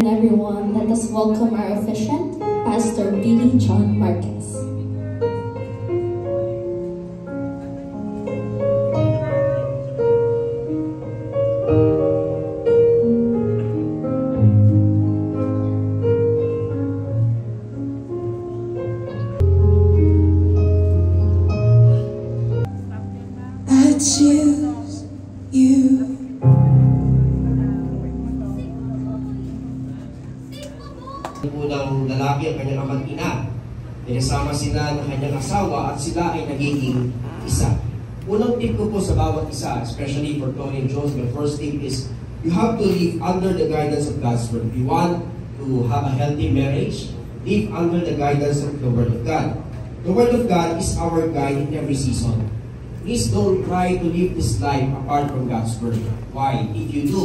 Everyone, let us welcome our officiant, Pastor Billy John Marquez. I choose you. Unang lalaki ang kanyang ama't ina. Pinasama sila ng kanyang asawa at sila ay nagiging isa. Unang tip ko po sa bawat isa, especially for Tony and Joseph, the first tip is you have to live under the guidance of God's Word. If you want to have a healthy marriage, live under the guidance of the Word of God. The Word of God is our guide in every season. Please don't try to live this life apart from God's Word. Why? If you do,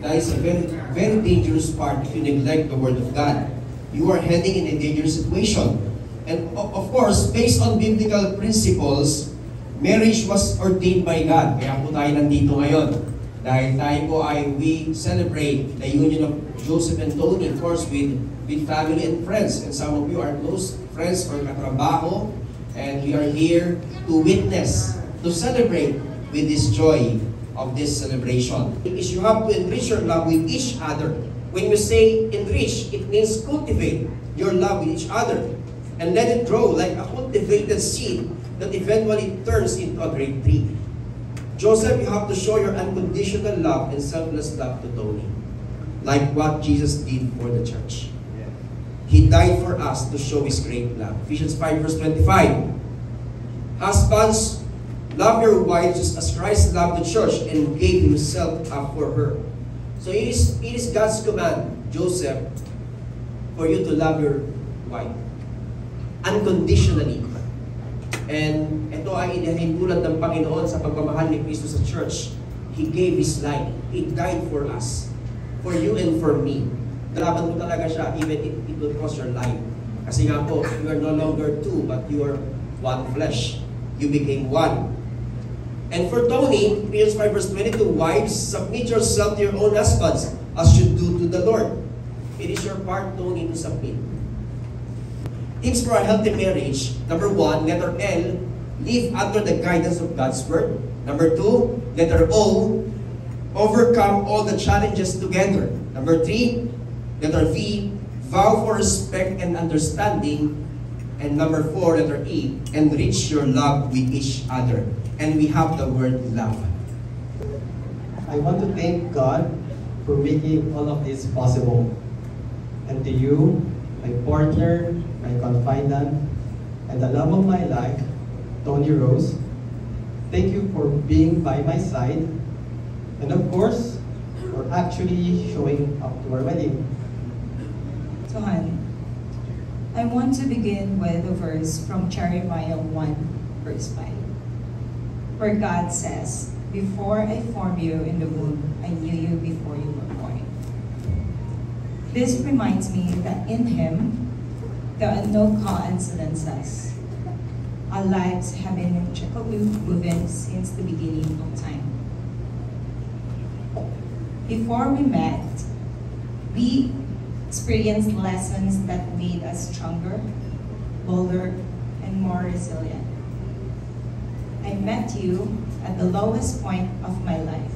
that is a very, very dangerous part if you neglect the Word of God. You are heading in a dangerous situation. And of course, based on biblical principles, marriage was ordained by God. Kaya po tayo nandito ngayon. Dahil tayo po we celebrate the union of Joseph and Tony, of course, with family and friends. And some of you are close friends or katrabaho. And we are here to witness, to celebrate with this joy of this celebration. Because you have to enrich your love with each other. When you say enrich, it means cultivate your love with each other and let it grow like a cultivated seed that eventually turns into a great tree. Joseph, you have to show your unconditional love and selfless love to Tony, like what Jesus did for the church. He died for us to show His great love. Ephesians 5 verse 25. Husbands, love your wives just as Christ loved the church and gave Himself up for her. So it is God's command, Joseph, for you to love your wife unconditionally. And ito ay inihatulad ng Panginoon sa pagmamahal ni Kristo sa church. He gave His life. He died for us, for you and for me. Laban mo talaga siya, even if it will cost your life. Kasi nga po, you are no longer two, but you are one flesh. You became one. And for Tony, Ephesians 5 verse 22, wives, submit yourself to your own husbands as you do to the Lord. It is your part, Tony, to submit. Tips for a healthy marriage. Number 1, letter L, live under the guidance of God's Word. Number 2, letter O, overcome all the challenges together. Number 3, letter V, vow for respect and understanding. And number 4, letter E, enrich your love with each other. And we have the word love. I want to thank God for making all of this possible. And to you, my partner, my confidant, and the love of my life, Tony Rose, thank you for being by my side. And of course, for actually showing up to our wedding. So, honey, I want to begin with a verse from Jeremiah 1 verse 5. Where God says, before I formed you in the womb, I knew you before you were born. This reminds me that in Him, there are no coincidences. Our lives have been intricately woven since the beginning of time. Before we met, we experienced lessons that made us stronger, bolder, and more resilient. I met you at the lowest point of my life,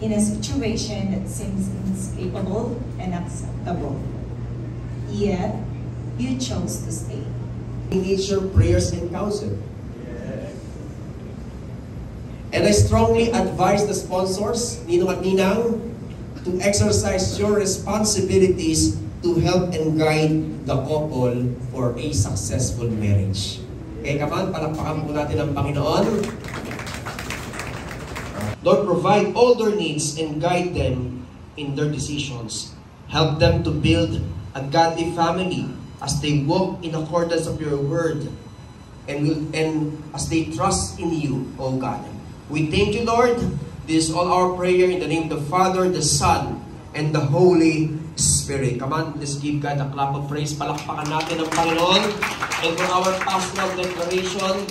in a situation that seems inescapable and acceptable. Yet, you chose to stay. We need your prayers and counsel. And I strongly advise the sponsors, Ninong at Ninang, to exercise your responsibilities to help and guide the couple for a successful marriage. Okay, come on, palakpakan po natin ang Panginoon. Lord, provide all their needs and guide them in their decisions. Help them to build a godly family as they walk in accordance of your word and as they trust in you, O God. We thank you, Lord. This is all our prayer in the name of the Father, the Son, and the Holy Spirit. Come on, let's give God a clap of praise. Palakpakan natin ang Panginoon. And for our pastoral declaration,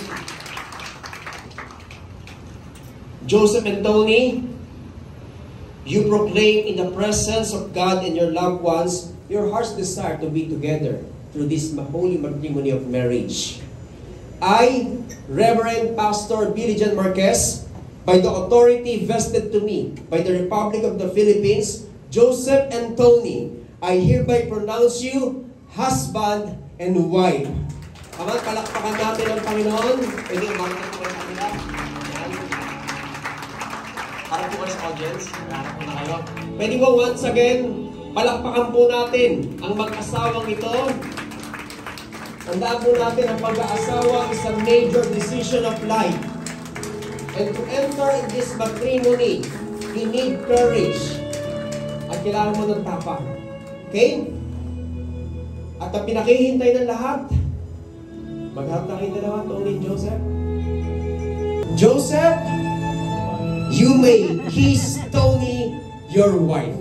Joseph and Tony, You proclaim in the presence of God and your loved ones your heart's desire to be together through this holy matrimony of marriage. I, Reverend Pastor Billy John Marquez, by the authority vested to me by the Republic of the Philippines, Joseph and Tony, I hereby pronounce you husband and wife. Aman, palakpakan natin ang Panginoon. Pwede ang bakit po kayo sa kanila. Harap po kayo sa audience. Harap po na kayo. Pwede po once again, palakpakan po natin ang mag-asawang ito. Tandaan po natin ang pag-aasawa is a major decision of life. And to enter in this matrimony, you need courage. At kailangan mo ng tapak. Okay? At ang pinakihintay ng lahat, magharap na kayong dalawa, Tony and Joseph. Joseph, you may kiss Tony, your wife.